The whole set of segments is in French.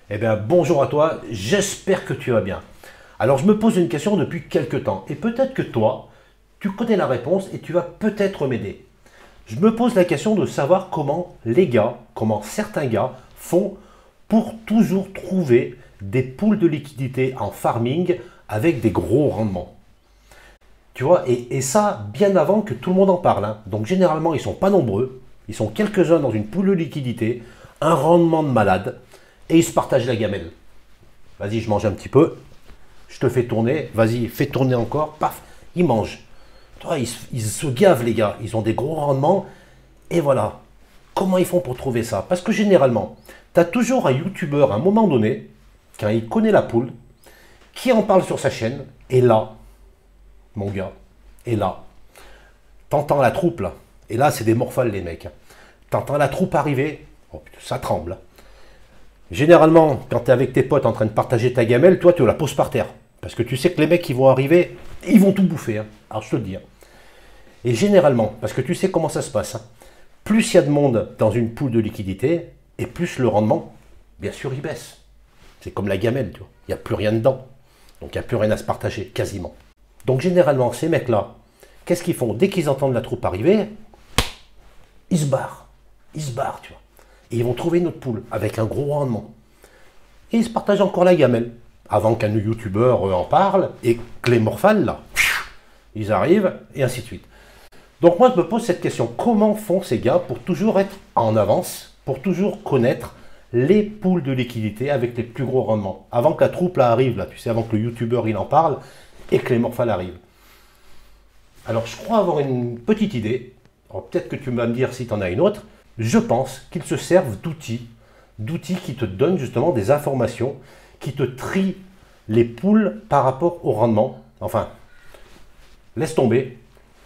Eh bien, bonjour à toi, j'espère que tu vas bien. Alors, je me pose une question depuis quelques temps, et peut-être que toi, tu connais la réponse et tu vas peut-être m'aider. Je me pose la question de savoir comment les gars, comment certains gars font pour toujours trouver des poules de liquidité en farming avec des gros rendements. Tu vois, et ça bien avant que tout le monde en parle, hein. Donc, généralement, ils ne sont pas nombreux, ils sont quelques-uns dans une poule de liquidité, un rendement de malade, et ils se partagent la gamelle. Vas-y, je mange un petit peu, je te fais tourner, vas-y, fais tourner encore, paf, ils mangent. Tu vois, ils se gavent les gars, ils ont des gros rendements, et voilà. Comment ils font pour trouver ça? Parce que généralement, tu as toujours un youtubeur à un moment donné, quand il connaît la poule, qui en parle sur sa chaîne, et là, mon gars, et là, t'entends la troupe là, et là c'est des morphales les mecs, t'entends la troupe arriver, oh putain, ça tremble. Généralement, quand tu es avec tes potes en train de partager ta gamelle, toi, tu la poses par terre. Parce que tu sais que les mecs qui vont arriver, ils vont tout bouffer. Hein. Alors, je te le dis. Hein. Et généralement, parce que tu sais comment ça se passe, hein, plus il y a de monde dans une poule de liquidité, et plus le rendement, bien sûr, il baisse. C'est comme la gamelle, tu vois. Il n'y a plus rien dedans. Donc, il n'y a plus rien à se partager, quasiment. Donc, généralement, ces mecs-là, qu'est-ce qu'ils font? Dès qu'ils entendent la troupe arriver, ils se barrent. Ils se barrent, tu vois. Et ils vont trouver une autre poule avec un gros rendement. Et ils se partagent encore la gamelle. Avant qu'un youtubeur en parle et que les morphales, là, ils arrivent et ainsi de suite. Donc moi, je me pose cette question. Comment font ces gars pour toujours être en avance, pour toujours connaître les poules de liquidité avec les plus gros rendements? Avant que la troupe là arrive, là, tu sais, avant que le youtubeur il en parle et que les morphales arrivent. Alors je crois avoir une petite idée. Peut-être que tu vas me dire si tu en as une autre. Je pense qu'ils se servent d'outils qui te donnent justement des informations, qui te trient les poules par rapport au rendement. Enfin, laisse tomber,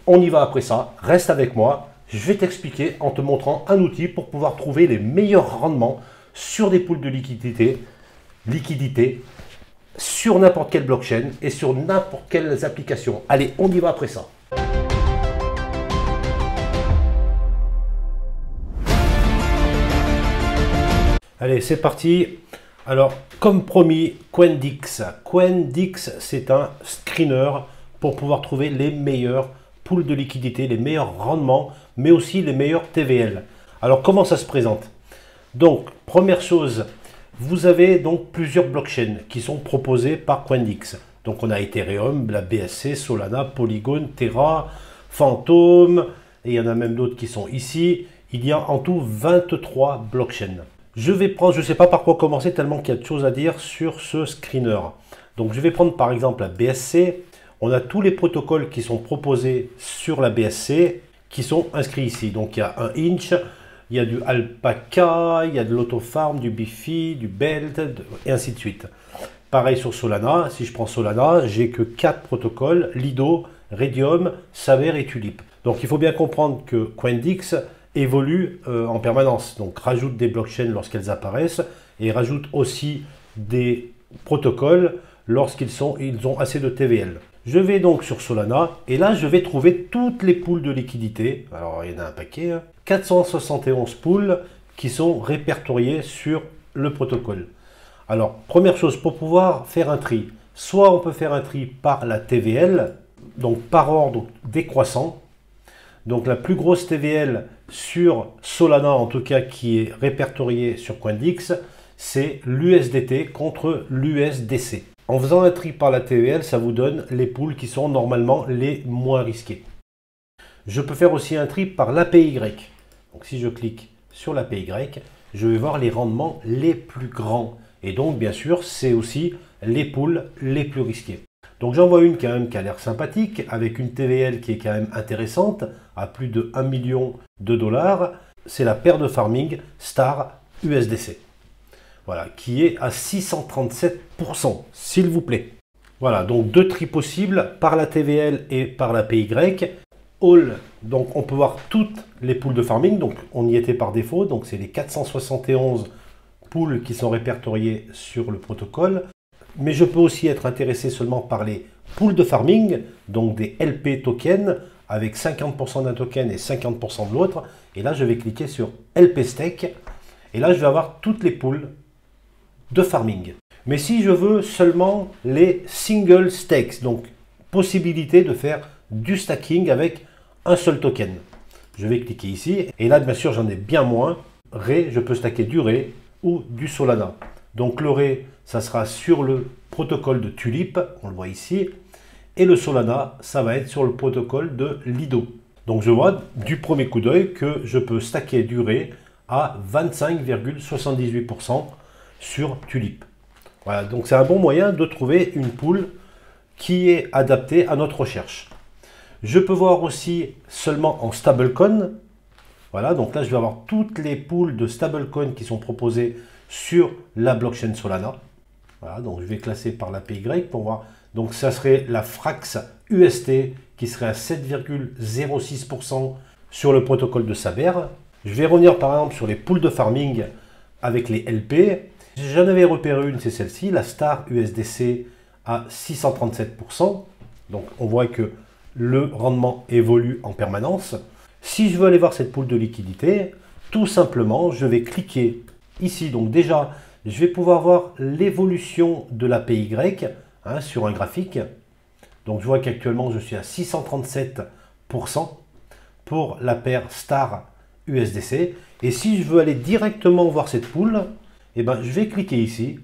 on y va après ça, reste avec moi, je vais t'expliquer en te montrant un outil pour pouvoir trouver les meilleurs rendements sur des poules de liquidité sur n'importe quelle blockchain et sur n'importe quelle application. Allez, on y va après ça. Allez, c'est parti. Alors, comme promis, Coindix. Coindix, c'est un screener pour pouvoir trouver les meilleures poules de liquidité, les meilleurs rendements, mais aussi les meilleurs TVL. Alors, comment ça se présente? Donc, première chose, vous avez donc plusieurs blockchains qui sont proposées par Coindix. Donc, on a Ethereum, la BSC, Solana, Polygon, Terra, Phantom, et il y en a même d'autres qui sont ici. Il y a en tout 23 blockchains. Je vais prendre, je ne sais pas par quoi commencer tellement qu'il y a de choses à dire sur ce screener. Donc je vais prendre par exemple la BSC. On a tous les protocoles qui sont proposés sur la BSC qui sont inscrits ici. Donc il y a un Inch, il y a du Alpaca, il y a de l'Autofarm, du Bifi, du Belt, et ainsi de suite. Pareil sur Solana. Si je prends Solana, j'ai que 4 protocoles, Lido, Redium, Saver et Tulip. Donc il faut bien comprendre que Coindix évolue en permanence, donc rajoute des blockchains lorsqu'elles apparaissent et rajoute aussi des protocoles lorsqu'ils ont assez de TVL. Je vais donc sur Solana et là je vais trouver toutes les poules de liquidité. Alors il y en a un paquet, hein. 471 poules qui sont répertoriées sur le protocole. Alors première chose, pour pouvoir faire un tri, soit on peut faire un tri par la TVL, donc par ordre décroissant. Donc la plus grosse TVL sur Solana, en tout cas qui est répertoriée sur Coindix, c'est l'USDT contre l'USDC. En faisant un tri par la TVL, ça vous donne les poules qui sont normalement les moins risquées. Je peux faire aussi un tri par l'APY. Donc si je clique sur l'APY, je vais voir les rendements les plus grands. Et donc bien sûr, c'est aussi les poules les plus risquées. Donc j'en vois une quand même qui a l'air sympathique, avec une TVL qui est quand même intéressante, à plus de 1 million de dollars. C'est la paire de farming Star USDC. Voilà, qui est à 637%, s'il vous plaît. Voilà, donc deux tris possibles, par la TVL et par la PY. All, donc on peut voir toutes les poules de farming, donc on y était par défaut, donc c'est les 471 poules qui sont répertoriées sur le protocole. Mais je peux aussi être intéressé seulement par les poules de farming, donc des LP tokens, avec 50% d'un token et 50% de l'autre. Et là, je vais cliquer sur LP Stake. Et là, je vais avoir toutes les poules de farming. Mais si je veux seulement les single stakes, donc possibilité de faire du stacking avec un seul token. Je vais cliquer ici et là bien sûr j'en ai bien moins. Ray, je peux stacker du Ray ou du Solana. Donc le Ray, ça sera sur le protocole de Tulip, on le voit ici. Et le Solana, ça va être sur le protocole de Lido. Donc je vois du premier coup d'œil que je peux stacker du Ray à 25,78% sur Tulip. Voilà, donc c'est un bon moyen de trouver une pool qui est adaptée à notre recherche. Je peux voir aussi seulement en stablecoin. Voilà, donc là je vais avoir toutes les pools de stablecoin qui sont proposées sur la blockchain Solana. Voilà, donc je vais classer par l'APY pour voir. Donc ça serait la Frax UST qui serait à 7,06% sur le protocole de Saber. Je vais revenir par exemple sur les pools de farming avec les LP. J'en avais repéré une, c'est celle-ci, la Star USDC à 637%. Donc on voit que le rendement évolue en permanence. Si je veux aller voir cette pool de liquidité, tout simplement, je vais cliquer ici. Donc déjà, je vais pouvoir voir l'évolution de la PY sur un graphique. Donc je vois qu'actuellement, je suis à 637% pour la paire Star USDC. Et si je veux aller directement voir cette pool, eh ben, je vais cliquer ici.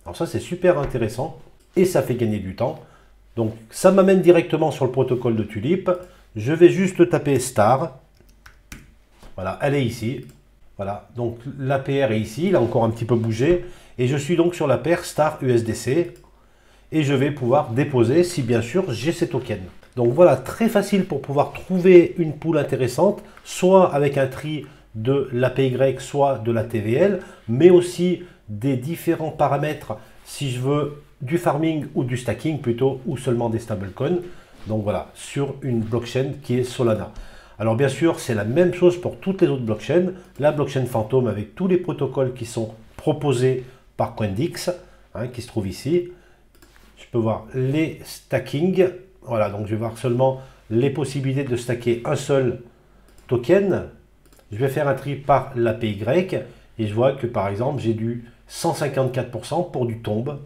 Alors ça, c'est super intéressant et ça fait gagner du temps. Donc ça m'amène directement sur le protocole de Tulip. Je vais juste taper Star. Voilà, elle est ici. Voilà, donc l'APR est ici, il a encore un petit peu bougé. Et je suis donc sur la paire Star USDC. Et je vais pouvoir déposer si bien sûr j'ai ces tokens. Donc voilà, très facile pour pouvoir trouver une pool intéressante, soit avec un tri de l'APY, soit de la TVL, mais aussi des différents paramètres si je veux du farming ou du stacking plutôt, ou seulement des stablecoins. Donc voilà, sur une blockchain qui est Solana. Alors bien sûr, c'est la même chose pour toutes les autres blockchains. La blockchain Phantom avec tous les protocoles qui sont proposés par Coindix, qui se trouve ici. Je peux voir les stacking. Voilà, donc je vais voir seulement les possibilités de stacker un seul token. Je vais faire un tri par l'APY et je vois que par exemple, j'ai du 154% pour du tombe,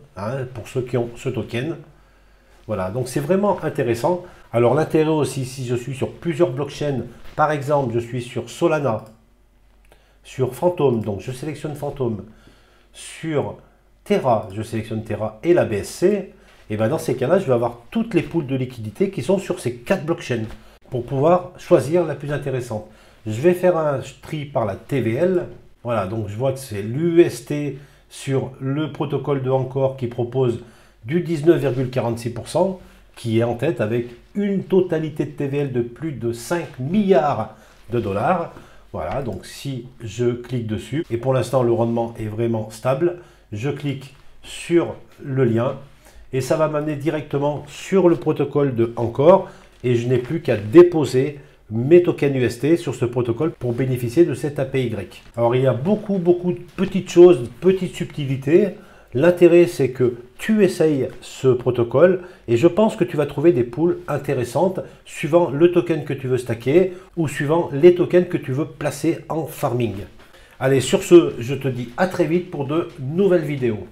pour ceux qui ont ce token. Voilà, donc c'est vraiment intéressant. Alors l'intérêt aussi, si je suis sur plusieurs blockchains, par exemple, je suis sur Solana, sur Phantom, donc je sélectionne Phantom, sur Terra, je sélectionne Terra et la BSC, et bien dans ces cas-là, je vais avoir toutes les pools de liquidité qui sont sur ces 4 blockchains pour pouvoir choisir la plus intéressante. Je vais faire un tri par la TVL. Voilà, donc je vois que c'est l'UST sur le protocole de Encore qui propose du 19,46%, qui est en tête avec une totalité de TVL de plus de 5 milliards de dollars. Voilà, donc si je clique dessus, et pour l'instant le rendement est vraiment stable, je clique sur le lien et ça va m'amener directement sur le protocole de Encore et je n'ai plus qu'à déposer mes tokens UST sur ce protocole pour bénéficier de cette APY. Alors il y a beaucoup de petites choses, de petites subtilités. L'intérêt c'est que tu essayes ce protocole et je pense que tu vas trouver des pools intéressantes suivant le token que tu veux stacker ou suivant les tokens que tu veux placer en farming. Allez, sur ce, je te dis à très vite pour de nouvelles vidéos.